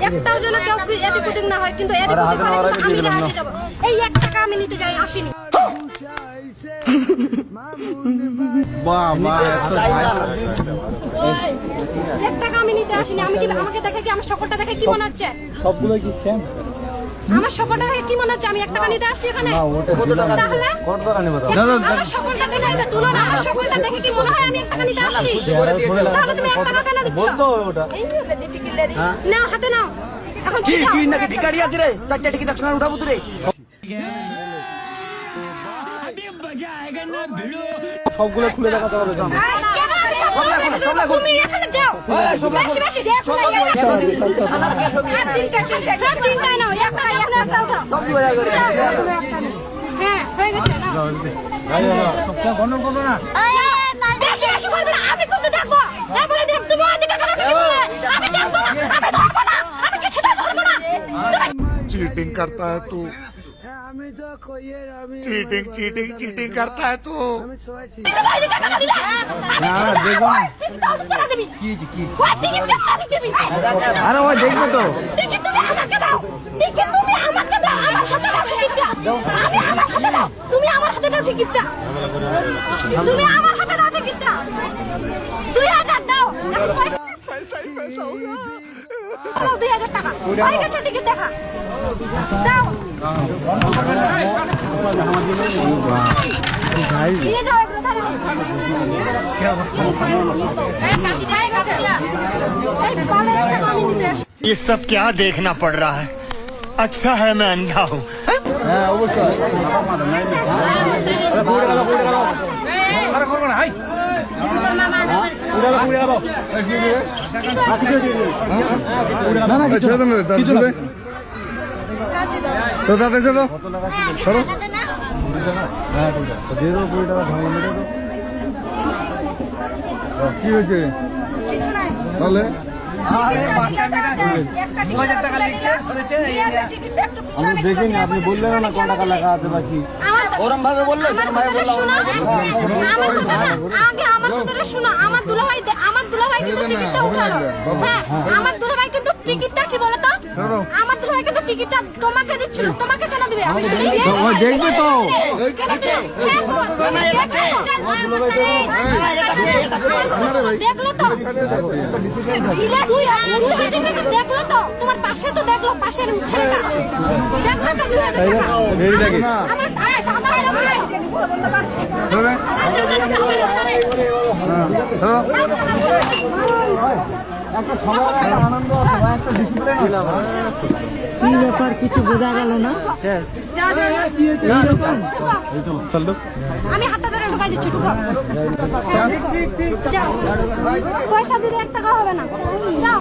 একটার জন্য কেউ এদিক ওদিক না হয়, কিন্তু এদিক ওদিক হলে কিন্তু আমি হারিয়ে যাব। এই 1 টাকা আমি নিতে যাই আসিনি। বাবা 1 টাকা আমি নিতে আসিনি। আমি কি আমাকে দেখে কি আমার সকলটা দেখে কি মনে হচ্ছে? সবগুলো কি সেম? আমার সকলটা দেখে কি মনে হচ্ছে আমি 1 টাকা নিতে আসছি এখানে? তাহলে কত টাকা নেব? আমার সকলটা দেখে তুলনা আমার সকলটা দেখে কি মনে হয় আমি 1 টাকা নিতে আসছি? তাহলে তুমি 1 টাকা কেন দিচ্ছ? বলতো ওটা নাও হাতে নাও। এখন কি তুই নাকি ভিখারি আছে রে? 4টা টিকিট একসঙ্গে উঠাবো তুই রে। সবগুলো খুলে দেখাতে হবে তো। তুমি এখানে যাও। বেশি বেশি তিনটা নাও। একটা সব কি বাজার করে? হ্যাঁ হয়ে গেছে নাও। সবটা গণন করো না। বেশি বেশি বলবে না। আমি কত দেখবো? তারপরে দেখ তুমি ওদিকে কেন দেখবো? আমি দেখবো না। আমি ধরবো না। আমি কিছুটা ধরবো না। चीटिंग करता है तू, चीटिंग चीटिंग चीटिंग करता है तू। আরে ওই দেখবে তো। তুমি আমার হাতে দাও টিকিটটা। তুমি আমার হাতে দাও টিকিটটা। 2000 দাও। 2000 টাকা। হয়ে গেছে টিকিট দেখা। দাও। নিয়ে যাও এগুলো ধরো। ये सब क्या देखना पड़ रहा है? अच्छा है मैं अंधा हूँ। হ্যাঁ অবশ্যই। আরে পুরো গেল পুরো গেল। আরে করব না হাই। পুরো গেল। কি রে? না না কিছু না কিছু না। তো দাদা দে দাও। ধরো। হ্যাঁ ঠিক আছে। দিয়ে দাও 20 টাকা ভাঙা মেরে দাও। কি হয়েছে? কিছু নাই। তাহলে আরে 2000 টাকা লিখছে ধরেছে আমি দেখিনি, আপনি বললেন না কোন টাকা লেখা আছে বাকি। ওরম ভাবে বললে তোর ভাই বললাম আগে আমার কথাটা শোনো। আমার দুলাভাই কিন্তু টিকিটটা উঠালো। হ্যাঁ আমার দুলাভাই কিন্তু টিকিটটা কি বলো তো? আমার দুলাভাই কিন্তু টিকিটটা তোমাকে দিচ্ছিল। তোমাকে কেন দিবে? আমি শুনি। ওই দেখবে তো। কেন দিবে? দেখলো তো। তুই দেখলো তো। তোমার পাশে তো দেখলো, পাশের ছেলেটা দেখলো তো 2000 টাকা। এই দেখি। আমার দাদা একটা সবার আনন্দ আছে বা একটা ডিসিপ্লিন দিলাম। কি ব্যাপার কিছু বোঝা গেল না? শেষ। চল তো। আমি হাতে ধরে ঢুকাই দিচ্ছি। ঢুকো। যাও। পয়সা দিলে 1 টাকা হবে না। যাও।